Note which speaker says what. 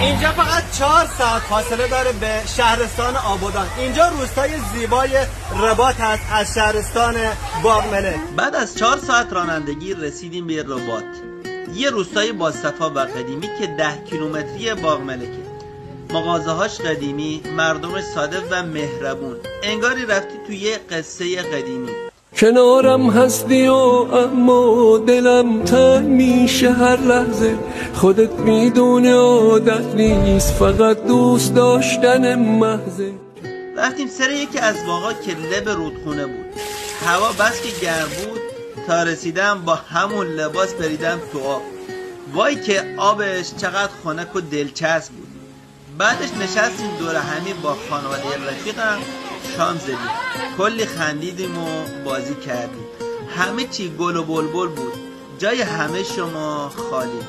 Speaker 1: اینجا فقط 4 ساعت فاصله داره به شهرستان آبادان. اینجا روستای زیبای رباط هست از شهرستان باغملک.
Speaker 2: بعد از 4 ساعت رانندگی رسیدیم به رباط، یه روستای باصفا و قدیمی که 10 کیلومتری باغملکه. مغازه‌هاش قدیمی، مردمش ساده و مهربون، انگاری رفتی توی یه قصه قدیمی.
Speaker 3: کنارم هستی و اما دلم تنگ میشه هر لحظه، خودت میدونی عادت نیست فقط دوست داشتن محضه.
Speaker 2: رفتیم سر یکی از باغا که لب رودخونه بود. هوا بس که گرم بود تا رسیدم با همون لباس بریدم تو آب. وای که آبش چقدر خنک و دلچسب بود. بعدش نشستیم دور همی با خانواده رفیقم شام زدیم، کلی خندیدیم و بازی کردیم. همه چی گل و بلبل بود، جای همه شما خالی.